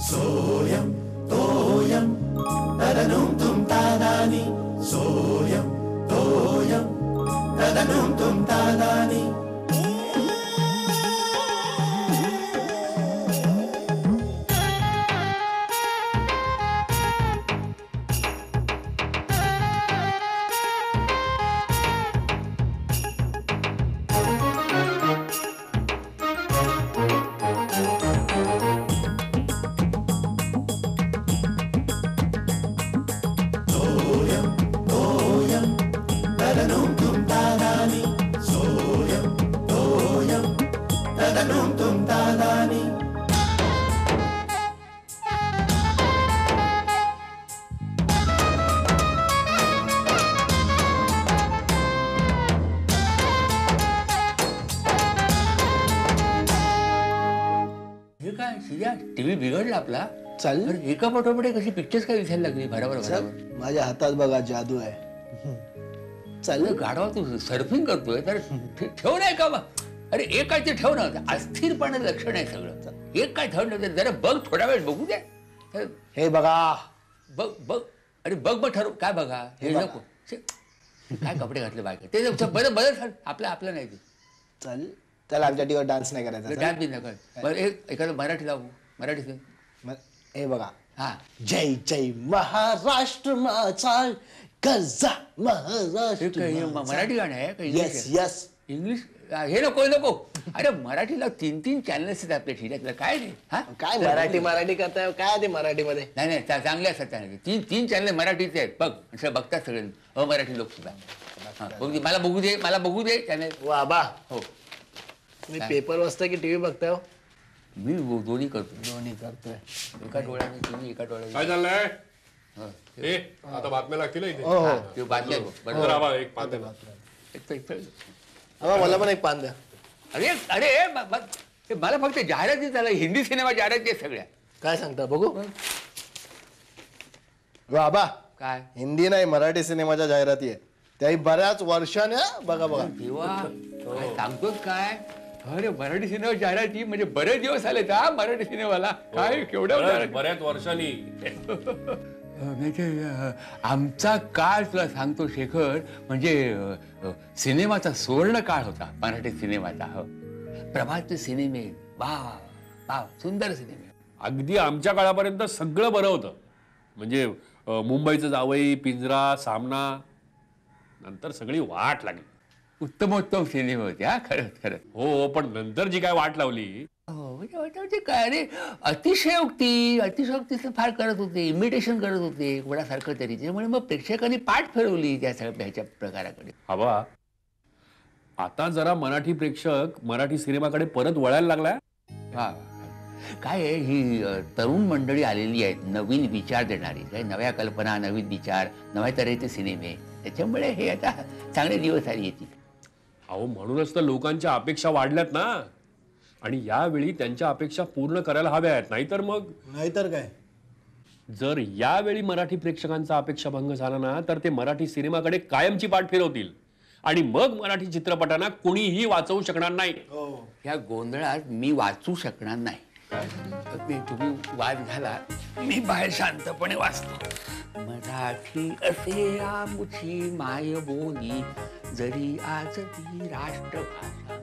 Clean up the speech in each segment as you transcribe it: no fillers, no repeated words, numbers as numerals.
सोयम तोयम तदनुम तुम तादानी सोयम तोयम तदनुम तुम तादानी टीव्ही बिघडला आपला. चाल एका पाठोपाठ कशी पिक्चर्स काय दिसायला लागली बरोबर. माझ्या हातात बघा जादू आहे. चाल गाढवा तू सर्फिंग करतोय तर ठेव नाही का. अरे एक काय ते ठेव ना. अस्थिरपणाचं लक्षण आहे सगळं. एक काय ठेव नव्हतं जरा बघ थोडा वेळ बघू दे. हे बघा बघ बघ. अरे बघ बघ ठरव काय बघा. हे नको काय कपडे घातले बायका ते बरं बरं आपलं आपलं नाही ते. चल त्याला आमच्या टीव्हीवर डान्स नाही करायचा. डान्स बी नका. बरं एखादं मराठी लावू. मराठी हे बघा. हा जय जय महाराष्ट्र माझा गरजा महाराष्ट्र. मराठी गाणं आहे का यस यस. इंग्लिश हे नको नको. अरे मराठीला 3 चॅनल्स आहेत आपल्या ठिकाणी काय नाही. हा काय मराठी मराठी करताय काय ते मराठीमध्ये. नाही नाही चांगले असतात त्याने. 3 चॅनल मराठीचे आहेत बघ. असं बघतात सगळे अमराठी लोक सुद्धा. मला बघू दे मला बघू दे चॅनल. वा बा. हो तुम्ही पेपर वाचता की टीव्ही बघताय हो. मी दोन्ही करतो. दोन्ही करतोय. एका डोळ्याने टीव्ही एका डोळ्याने. काय चाललंय. आता बातम्या लागतील इथे. हो हो ते बातम्या बरोबर. एक पाहते मला पण एक पान द्या. अरे अरे मला फक्त जाहिराती झाला. हिंदी सिनेमा जाहिराती आहेत सगळ्या. काय सांगता बघू. बाबा काय हिंदी नाही मराठी सिनेमाच्या जाहिराती आहे. त्याही बऱ्याच वर्षाने बघा बघा. तेव्हा काय सांगतोच काय. अरे मराठी सिनेमा जाहिराती म्हणजे बरेच दिवस आले का मराठी सिनेमाला. काय केवढ्या बऱ्याच वर्षांनी. म्हणजे आमचा काळ तुला सांगतो शेखर म्हणजे सिनेमाचा सुवर्ण काळ होता मराठी सिनेमाचा. हो प्रभातचे सिनेमे वाव वाव सुंदर सिनेमे. अगदी आमच्या काळापर्यंत सगळं बरं होतं. म्हणजे मुंबईचं जावई पिंजरा सामना नंतर सगळी वाट लागली. उत्तमोत्तम सिनेमे होते. हा खरंच खरंच. हो पण नंतर जी काय वाट लावली. हो म्हणजे काय रे अतिशयोक्ती फार करत होते. इमिटेशन करत होते कोणासारखं तरी. त्यामुळे मग प्रेक्षकांनी पाठ फिरवली त्या सगळ्या ह्याच्या प्रकाराकडे. हवा आता जरा मराठी प्रेक्षक मराठी सिनेमाकडे परत वळायला लागलाय. हा काय आहे ही तरुण मंडळी आलेली आहेत नवीन विचार देणारी. काही नव्या कल्पना नवीन विचार नव्या तऱ्हेचे सिनेमे. त्याच्यामुळे हे आता चांगले दिवस आले येतील. अहो म्हणूनच तर लोकांच्या अपेक्षा वाढल्यात ना. आणि यावेळी त्यांच्या अपेक्षा पूर्ण करायला हव्या आहेत. नाहीतर काय. जर यावेळी मराठी प्रेक्षकांचा अपेक्षाभंग झाला ना तर ते मराठी सिनेमाकडे कायमची पाठ फिरवतील. आणि मग मराठी चित्रपटांना कुणीही वाचवू शकणार नाही. या गोंधळात मी वाचू शकणार नाही. तुम्ही वाद घाला मी बाहेर शांतपणे वाचतो. मराठी असे आमुची माय बोली जरी आज ती राष्ट्रभाषा.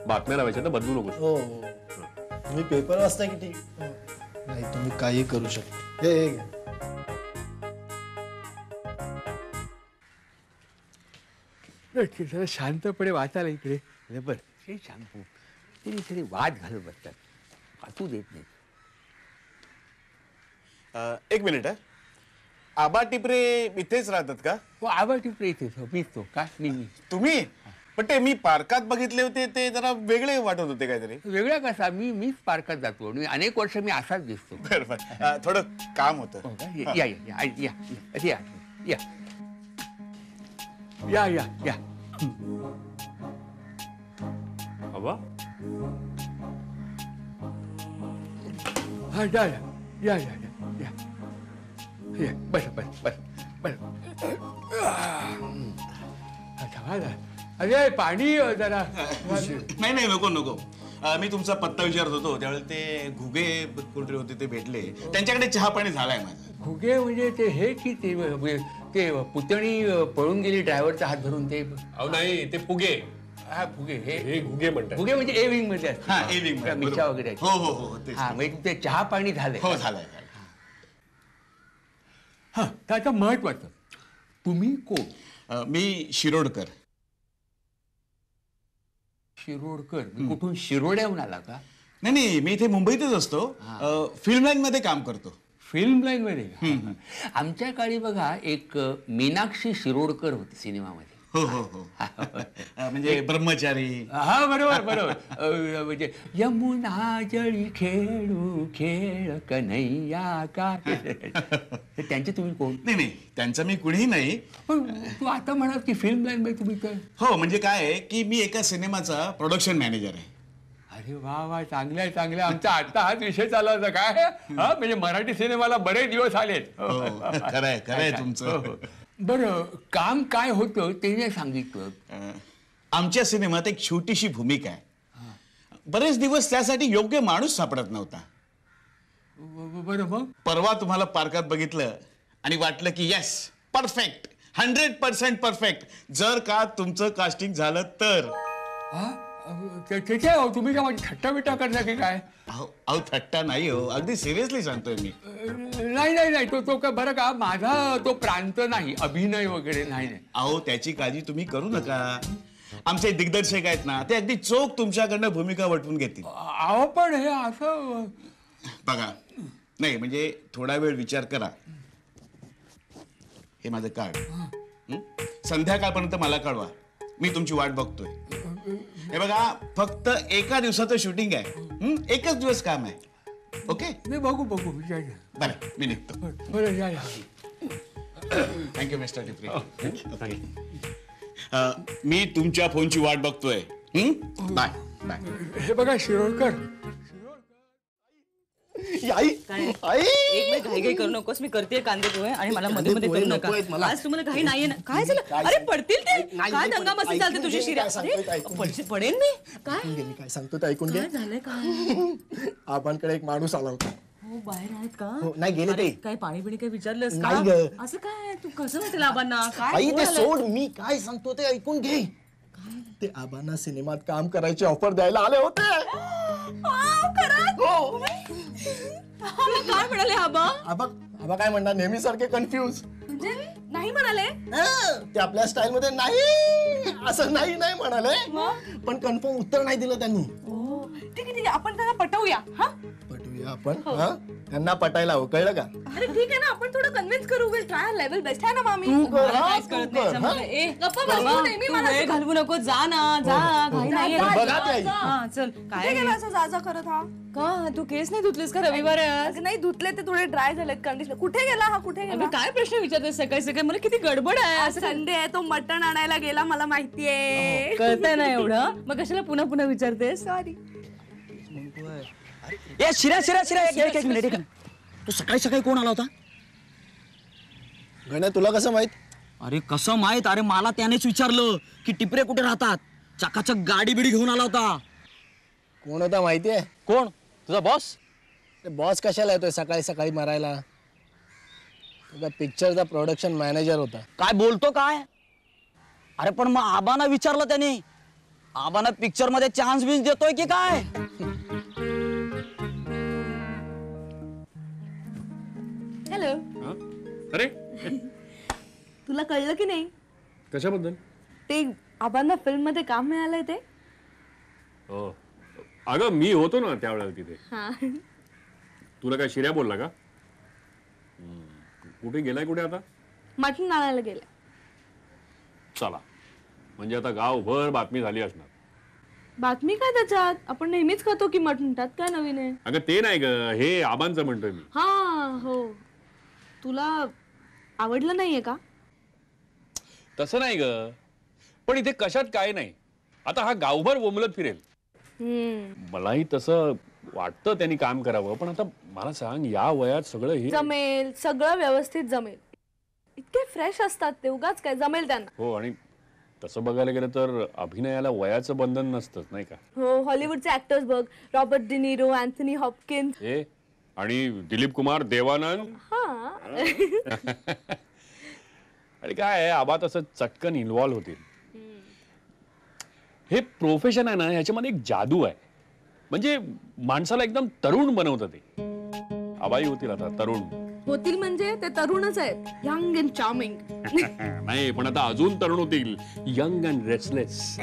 बातम्या लावायच्या तर बदलू नको. हो तुम्ही पेपर वाचता की टीव्ही. नाही तुम्ही काही करू शकता. हे जरा शांतपणे वाचायला इकडे. बरं हे सांगतो तरी वाद घालत बसतात. वाचू देत नाही. एक मिनिट आहे. आबा टिपरे इथेच राहतात का. हो आबा टिपरे इथेच. हो मीच तो का नेहमी. तुम्ही पण ते मी पार्कात बघितले होते ते जरा वेगळे वाटत होते काहीतरी. वेगळा कसा मीच पार्कात जातो आणि अनेक वर्ष मी असाच दिसतो. बरोबर थोडं काम होतं. या या या या या या या या. हवा हा या या या या या बस बस बस बस. अरे पाणी जरा नाही नाही नको नको. मी तुमचा पत्ता विचारत होतो त्यावेळेला ते घुगे कोणतरी होते ते भेटले. त्यांच्याकडे चहा पाणी झालाय माझा. फुगे म्हणजे ते हे की ते पुतणी पळून गेली ड्रायव्हरचा हात धरून ते. अहो नाही ते फुगे. हा फुगे हे घुगे म्हणतात. फुगे म्हणजे ए विंग मध्ये असतात. हा ए विंग मध्ये, मिरच्या बरोबर. वगैरे हो हो हो तेच. हा म्हणजे ते चहा पाणी झालंय. हो झालाय. हा त्याचं महत्वाचं. तुम्ही कोण? मी शिरोडकर. शिरोडकर? कुठून शिरोड्याहून आला का? नाही नाही मी इथे मुंबईतच असतो. फिल्म लाईन मध्ये काम करतो. फिल्म लाईन मध्ये? आमच्या काळी बघा एक मीनाक्षी शिरोडकर होती सिनेमामध्ये. हो हो हो. म्हणजे ब्रह्मचारी. हा बरोबर बरोबर. म्हणजे यमुना जळी खेळू खेळ कन्हैया का. त्यांचे तुम्ही कोण? नाही नाही त्यांचं मी कुणीही नाही. पण तू आता म्हणाल की फिल्म लाईन मध्ये तुम्ही काय? हो म्हणजे काय आहे की मी एका सिनेमाचा प्रोडक्शन मॅनेजर आहे. अरे वा वा चांगलं चांगलं. आमचा आता हाच विषय चालला होता काय. हा म्हणजे मराठी सिनेमाला बरेच दिवस आलेत. खरंय खरंय तुमचं. बरं काम काय होतं ते नाही सांगितलं. आमच्या सिनेमात एक छोटीशी भूमिका आहे. बरेच दिवस त्यासाठी योग्य माणूस सापडत नव्हता. बरं मग? परवा तुम्हाला पार्कात बघितलं आणि वाटलं की येस परफेक्ट 100% परफेक्ट. जर का तुमचं कास्टिंग झालं तर. तुम्ही काय माझी थट्टा बिट्टा करता की काय? अहो थट्टा नाही हो अगदी सिरियसली सांगतोय मी. नाही नाही नाही तो काय बरं का माझा तो प्रांत नाही अभिनय वगैरे नाही. अहो त्याची काळजी तुम्ही करू नका. आमचे दिग्दर्शक आहेत ना ते अगदी चोख तुमच्याकडनं भूमिका वटवून घेतील. अहो पण हे असं बघा नाही म्हणजे थोडा वेळ विचार करा. हे माझं कार्ड. संध्याकाळपर्यंत मला कळवा. मी तुमची वाट बघतोय. हे बघा फक्त एका दिवसाचं शूटिंग आहे. एकच दिवस काम आहे. ओके मी बघू विचार. बरं मी निघतो. बरं या. Thank you mister Tipre. मी तुमच्या फोनची वाट बघतोय. Bye bye. हे बघा शिरोडकर. आई आई एक मिनिट घाई घाई करू नकोस. मी करते कांदे पोहे आणि मला मध्ये मध्ये करू नका. आज तुम्हाला घाई नाहीये ना. काय झालं? अरे पडतील ते. काय दंगामस्ती चालते तुझी शिर्या. पडेल मी. काय काय सांगतो ते ऐकून घे. काय झालंय? काय आबांकडे एक माणूस आला होता. हो बाहेर आहेत का? नाही गेले ते. काय पाणी बिणी काय विचारलंस नाही का? ग. असं काय तू कसं वाटेल आबांना? काय आई कोण ते आलंय? सोड. मी काय सांगतो ते ऐकून घे. ते आबांना सिनेमात काम करायची ऑफर द्यायला आले होते. हो. काय म्हणाले आबा? आबा काय म्हणणार नेहमी सारखे कन्फ्युज. म्हणजे नाही म्हणाले? ते आपल्या स्टाईल मध्ये नाही असं नाही म्हणाले पण कन्फर्म उत्तर नाही दिलं त्यांनी. ठीक आहे आपण त्यांना पटवूया. हा पटवूया आपण. त्यांना पटायला हवं कळलं का? अरे ठीक आहे ना आपण थोडं कन्व्हिन्स करू. विल ट्राय लेवल बेस्ट आहे ना मामी. तू कर, मला हा, काहीच तू कळत कर, नाही हा. याच्यामध्ये. ए, गप्पा बसू नेहमी मला वेळ घालवू नको. जा ना जा. घाई नाहीये. बघा ते आई. हा चल. काय गेला असं जाजा करत हा? का तू केस नाही धुतलीस का? रविवार आहे आज. नाही धुतले ते थोडे ड्राय झालेत कंडिशन. कुठे गेला हा? कुठे गेला? अगं काय प्रश्न विचारते सकाळी सकाळी. मला किती गडबड आहे. आज संडे आहे तो मटण आणायला गेला मला माहितीये. कळतंय ना एवढं. मग कशाला पुन्हा पुन्हा विचारतेस? सॉरी. ए शिरा एक मिनिट. तू सकाळी कोण आला होता? गण्या तुला कसं माहित? अरे कसं माहित? अरे मला त्यानेच विचारलं की टिपरे कुठे राहतात. चकाचक गाडी बिडी घेऊन आला होता. कोण होता माहितीये? कोण? तुझा बॉस? बॉस कशाला येतोय सकाळी सकाळी मारायला? तुझा पिक्चरचा प्रोडक्शन मॅनेजर होता. काय बोलतो काय? अरे पण मग आबांना विचारलं त्याने. आबांना पिक्चर मध्ये चान्स बिन्स देतोय की काय? हॅलो. अरे तुला कळलं की नाही कशाबद्दल? ते आबांना फिल्म मध्ये काम मिळालंय ते? हो अगं मी होतो ना त्यावेळेला तिथे. तुला काय शिर्या बोलला का? कुठे गेलाय कुठे आता? मटण आणायला गेले. चला म्हणजे आता गावभर बातमी झाली असणार. बातमी काय त्याच्यात? आपण नेहमीच खातो की मटण. त्यात काय नवीन आहे? अगं ते नाही ग हे आबांचं म्हणतोय मी. हा हो. तुला आवडलं नाहीये का? तसं नाही ग पण इथे कशात काय नाही. आता हा गावभर बोंबलत फिरेल. मलाही तसं वाटतं त्यांनी काम करावं पण आता मला सांग या वयात सगळं हे. तसं बघायला गेलं तर अभिनयाला वयाचं बंधन नसतंच नाही का? हो, हॉलिवूडचे ऍक्टर्स बघ, रॉबर्ट डिनिरो, अँथनी हॉपकिन्स. हे आणि दिलीप कुमार, देवानंद. हा. आणि काय आहे, आबा तसं चटकन इन्व्हॉल्व्ह होतील. हे प्रोफेशन आहे ना, ह्याच्यामध्ये एक जादू आहे. म्हणजे माणसाला एकदम तरुण बनवतं ते. आबाई होतील आता तरुण. होतील म्हणजे ते तरुणच आहेत, यंग अँड चार्मिंग. नाही, पण आता अजून तरुण होतील, यंग अँड रेस्टलेस.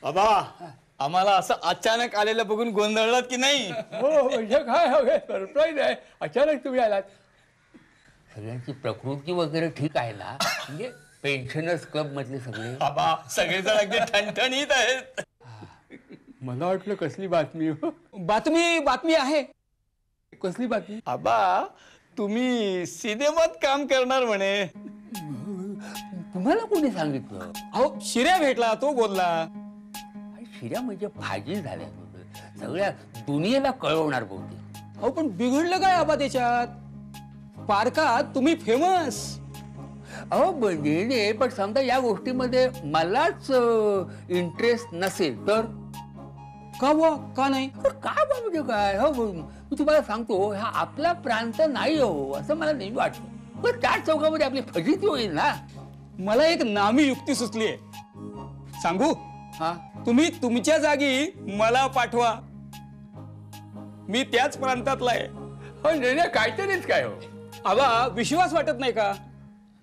बाबा आम्हाला असं अचानक आलेलं बघून गोंधळलात की नाही? हो, म्हणजे काय सरप्राईज आहे, अचानक तुम्ही आलात. सगळ्यांची प्रकृती वगैरे ठीक आहे ना? म्हणजे पेन्शनर्स क्लब मधले सगळे? बाबा सगळेजण अगदी ठणठणीत आहेत. मला वाटलं कसली बातमी. बातमी आहे. कसली बातमी? आबा तुम्ही सिनेमात काम करणार म्हणे. तुम्हाला कोणी सांगितलं? अहो शिर्या भेटला, तो बोलला. शिऱ्या म्हणजे भाजी झाल्या, सगळ्या दुनियेला कळवणार बहुतेक. अहो पण बिघडलं काय आबा त्याच्यात? पारकात तुम्ही फेमस. अहो म्हणजे पण समजा या गोष्टीमध्ये मलाच इंटरेस्ट नसेल तर? का बुवा, का नाही? काय म्हणजे काय? हो, मी तुम्हाला सांगतो, हा आपला प्रांत नाही हो असं मला नेहमी वाटतं. पण त्या चौकामध्ये आपली फजिती होईल ना. मला एक नामी युक्ती सुचली आहे, सांगू? हा, तुम्ही तुमच्या जागी मला पाठवा, मी त्याच प्रांतातला आहे. हो नाही, काहीतरीच काय हो. आबा विश्वास वाटत नाही का?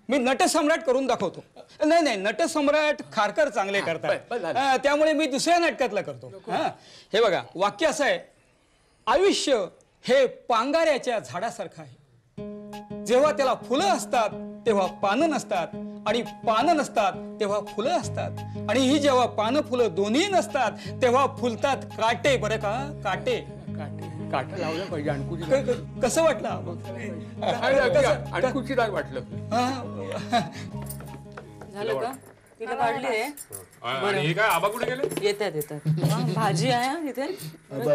मी नटसम्राट करून दाखवतो. नाही, नटसम्राट खारकर चांगले करतात, त्यामुळे मी दुसऱ्या नाटकातला करतो. हे बघा, वाक्य असं आहे, आयुष्य हे पांगाऱ्याच्या झाडासारखं आहे. जेव्हा त्याला फुलं असतात तेव्हा पानं नसतात, आणि पानं नसतात तेव्हा फुलं असतात, आणि ही जेव्हा पानं फुलं दोन्ही नसतात तेव्हा फुलतात काटे. बरं का, काटे. काटा लावलं पाहिजे. अणकुची कसं वाटलं? अणकुचीदार वाटलं. झालं का? तिथे काढली आहे. आणि हे काय, आबा कुठे गेले? येतात. भाजी आहे हा इथे.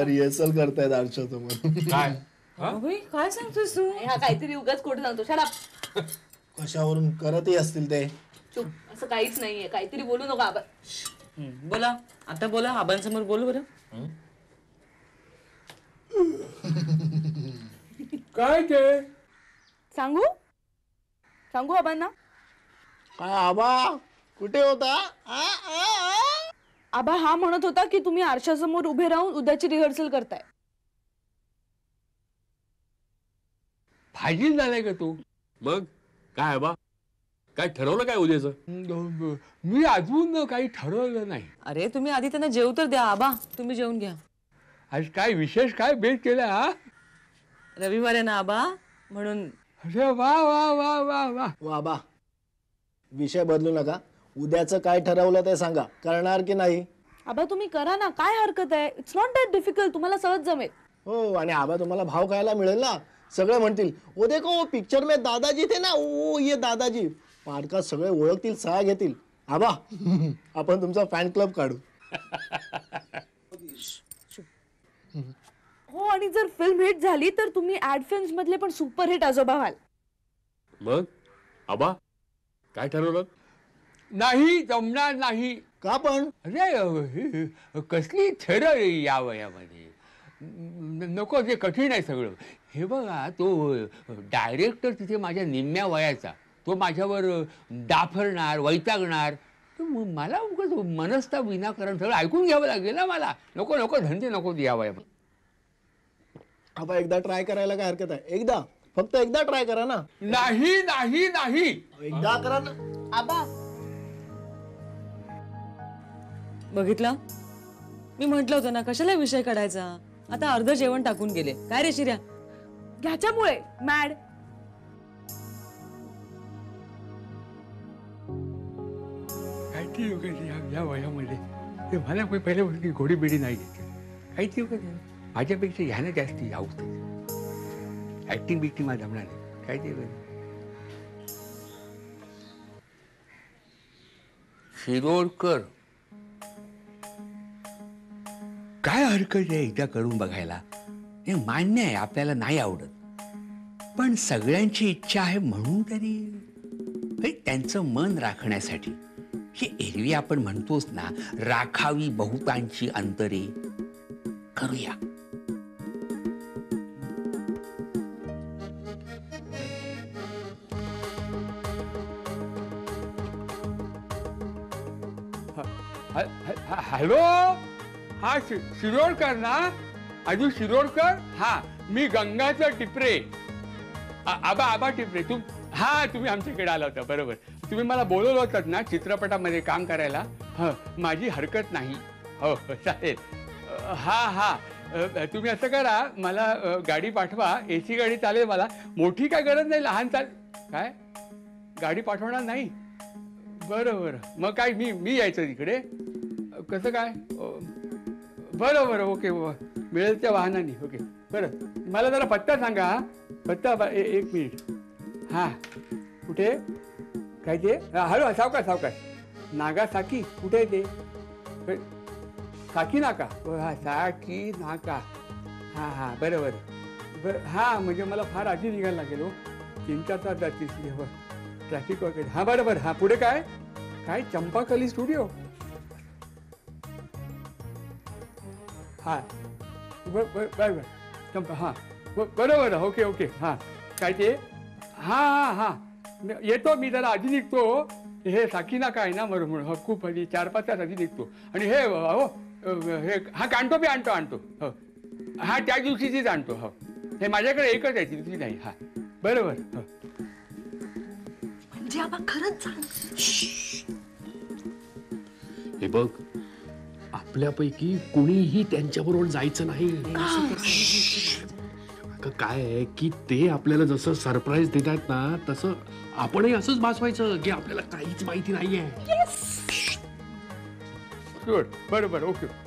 रिहर्सल करतायत आरशासमोर. काय? अभि, काय सांगतोस तू? हा काहीतरी उगाच खोटं सांगतो. Shut up. कशावरून करतही असतील ते. चुप, असं काहीच नाहीये, काहीतरी बोलू नका आबा. बोला, आता बोला, आबांसमोर बोलू बरं. काय ते? सांगू आबांना? काय आबा कुठे होता? आबा हा म्हणत होता की तुम्ही आरशासमोर उभे राहून उद्याची रिहर्सल करताय. भाजी झालाय का तू? मग काय आबा, काय ठरवलं काय उद्याचं? मी अजून काही ठरवलं नाही. अरे तुम्ही आधी त्यांना जेव तर द्या. आबा तुम्ही जेवून घ्या. आज काय विशेष काय बेत केला? हा, रविवार आहे ना आबा, म्हणून. अरे वा वा वा वा वा. आबा विषय बदलू नका. उद्याचं काय ठरवलं ते सांगा, करणार की नाही? आबा तुम्ही करा ना, काय हरकत आहे? इट्स नॉट दॅट डिफिकल्ट, तुम्हाला सहज जमेल. हो, आणि आबा तुम्हाला भाव खायला मिळेल ना. सगळे म्हणतील ओ देखो पिक्चर में दादाजी थे ना, ओ ये दादाजी. पारकात सगळे ओळखतील, सहा घेतील. आबा आपण तुमचा फॅन क्लब काढू. हो, आणि जर फिल्म हिट झाली तर तुम्ही ऍड फिल्म्स मधले पण सुपरहिट आजोबा व्हाल. मग आबा काय ठरवलं? नाही, जमणार नाही. का पण? अरे कसली थेरं या वयामध्ये. नको, ते कठीण आहे सगळं. हे बघा, तो डायरेक्टर तिथे माझ्या निम्म्या वयाचा, तो माझ्यावर डाफरणार, वैतागणार. मला उगाच मनस्ताप विनाकारण सगळं ऐकून घ्यावं लागेल ना मला. नको धंदे नको या वयामध्ये. आबा एकदा ट्राय करायला काय हरकत आहे? फक्त एकदा ट्राय करा ना. नाही. एकदा करा ना आबा. बघितलं, मी म्हंटल होतं ना, कशाला विषय काढायचा. आता अर्ध जेवण टाकून गेले. काय रे शिर्या? ह्याच्यामुळे मॅड. काहीतरी उगाच या वयामध्ये ते मला पहिल्या गोष्टी घोडी बिडी नाही घेतली. काहीतरी उगाच माझ्यापेक्षा ह्यानं जास्ती हाऊस. ऍक्टिंग बिक्टिंग मला जमणार नाही. काहीतरी शिरोडकर, काय हरकत आहे एकदा करून बघायला? हे मान्य आहे आपल्याला नाही आवडत, पण सगळ्यांची इच्छा आहे म्हणून तरी हे त्यांचं मन राखण्यासाठी ही एरवी आपण म्हणतोच ना, राखावी बहुतांची अंतरे, करूया. हॅलो, हा शिरोडकर ना? अजून शिरोडकर? हा, मी गंगाचं टिपरे, आबा टिपरे. हा, तुम्ही आमच्याकडे आला होता, बरोबर. तुम्ही मला बोलवलं होतं ना चित्रपटामध्ये काम करायला. माझी हरकत नाही. हो चालेल. हा, तुम्ही असं करा, मला गाडी पाठवा. AC गाडी चालेल मला, मोठी काय गरज नाही, लहान काय गाडी पाठवणार नाही? बरं, मग काय मी यायचं तिकडे? कसं काय? बरं, ओके, मिळेल त्या वाहनाने. ओके, बरं. मला जरा पत्ता सांगा. पत्ता 1 मिनिट. हा, कुठे काय ते? हॅलो, सावकाश. नागासाकी कुठे आहे ते? साकी नाका? हा, साकी नाका. हा, बरं. हा, म्हणजे मला फार आधी निघायला लागेल. 3-4 तास जातील ट्रॅफिक वगैरे. हा, बरं. हा, पुढे काय चंपाकली स्टुडिओ? हा, बरं. चंपा. हा, बरोबर. ओके. हा, काय ते? हा, येतो मी, जरा आधी निघतो. हे साकीना काय ना, बरोबर. हो, खूप आधी 4-5 तास आधी निघतो. आणि हे हा आणतो. हो, हा, त्या दिवशीचीच आणतो. हो, हे माझ्याकडे एकच आहे, दुसरी नाही. हा, बरोबर. हो, म्हणजे आबा खरंच हे बघ, आपल्यापैकी कुणीही त्यांच्याबरोबर जायचं नाही. काय आहे की ते आपल्याला जसं सरप्राईज देतात ना, तसं आपणही असंच भासवायचं की आपल्याला काहीच माहिती नाहीये. बरोबर. ओके.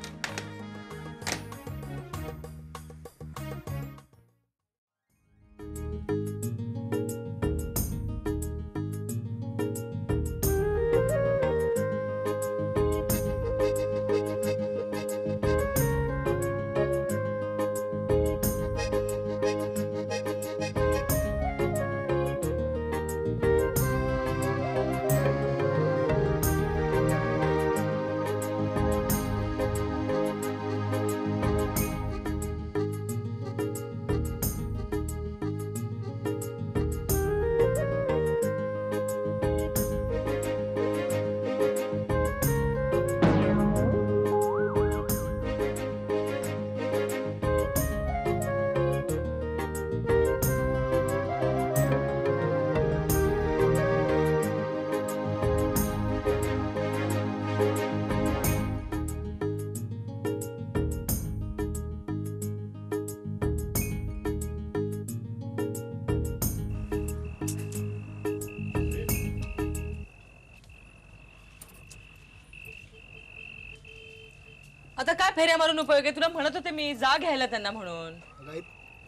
आता काय फेऱ्या मारून उपयोग आहे? तुला म्हणत होते मी, जा घ्यायला त्यांना म्हणून.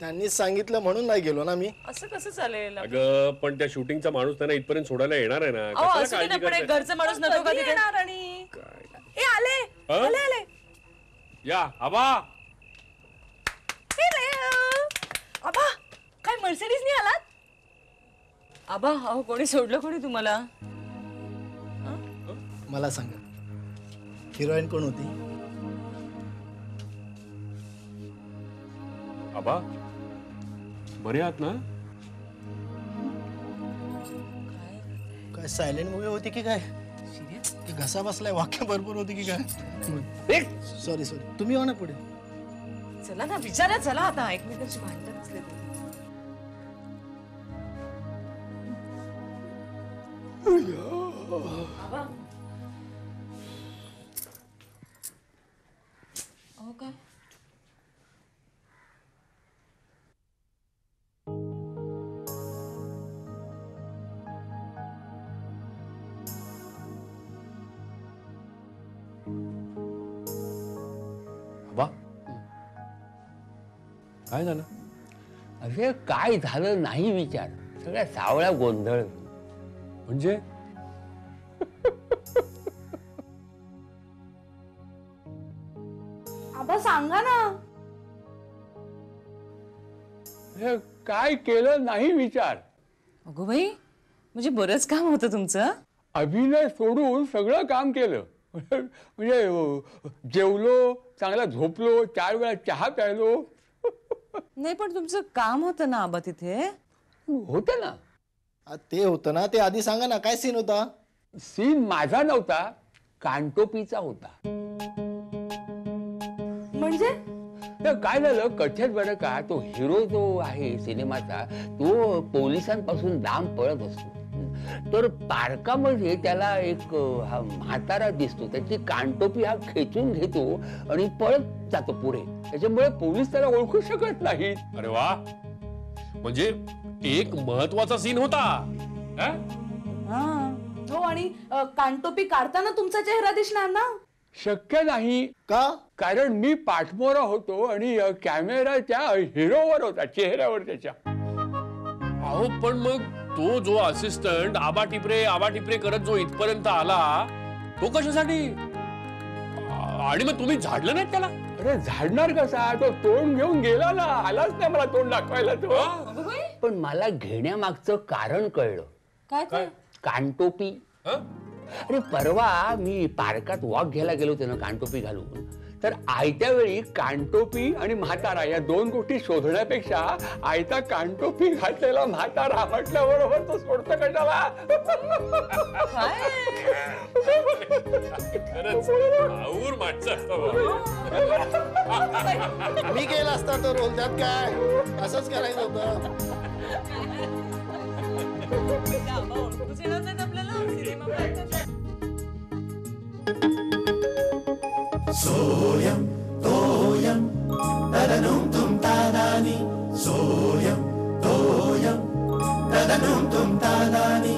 त्यांनीच सांगितलं म्हणून नाही गेलो ना मी. असं कसं चालेल? अगं, पण त्या शूटिंगचा माणूस त्यांना इथपर्यंत सोडायला येणार आहे ना. अहो, असं नाही, पण एक घरचा माणूस नको का तिथे? ए, आले. या आबा. आबा, काय मर्सिडीजनी आलात? आबा, अहो, कोणी सोडलं कोणी तुम्हाला? मला सांगा, हिरोईन कोण होती? आबा, बरे आहात ना? काय सायलेंट मूवी होती की काय? की घसा बसलाय, वाक्य भरपूर होती की काय? सॉरी तुम्ही हो ना पुढे. चला ना, विचारा. चला आता, एकमेकांची भांडण असले काय? आबा, काय झालं? अरे काय झालं नाही विचार, सगळ्या सावळ्या गोंधळ. म्हणजे आबा सांगा ना. हे काय केलं नाही विचार. अगो बाई, म्हणजे बरंच काम होतं तुमचं. अभिनय सोडून सगळं काम केलं. म्हणजे जेवलो, चांगला झोपलो, 4 वेळा चहा प्यायलो. नाही पण तुमचं काम होतं ना आबा तिथे. होतं ना. ते होतं ना, ते आधी सांगा ना, काय सीन होता? सीन माझा नव्हता, कानटोपीचा होता. म्हणजे तर काय झालं कथेत बरं का, तो हिरो जो आहे सिनेमाचा तो पोलिसांपासून लांब पळत असतो. तर पार्कामध्ये त्याला एक हा म्हातारा दिसतो, त्याची कानटोपी हा खेचून घेतो आणि पळत जातो पुढे. त्याच्यामुळे पोलीस त्याला ओळखू शकत नाहीत. अरे वा, म्हणजे एक महत्वाचा सीन होता. हो, आणि कानटोपी काढताना तुमचा चेहरा दिसणार ना. शक्य नाही. का? कारण मी पाठमोरा होतो आणि कॅमेरा त्या हिरोवर होता, चेहऱ्यावर त्याच्या. अहो पण मग तो जो असिस्टंट आबा टिपरे करत जो इथपर्यंत आला, तो कशासाठी? आणि मग तुम्ही झाडलं नाही त्याला? अरे झाडणार कसा, तो तोंड घेऊन गेला ना, आलाच नाही मला तोंड दाखवायला तो. पण मला घेण्यामागचं कारण कळलं. काय? कानटोपी. अरे परवा मी पार्कात वॉक घ्यायला गेलो होतो ना कानटोपी घालून. तर आयत्या वेळी कानटोपी आणि म्हातारा या 2 गोष्टी शोधण्यापेक्षा आयता कानटोपी घातलेला म्हातारा म्हटल्याबरोबर तो सोडतो कशाला. आऊर माणसं असतं. मी केला असता तो रोल, त्यात काय, असंच करायचं होतं. सोयम तोयम तदनुम तुम तादानी सोयम तोयम तदनुम तुम तादानी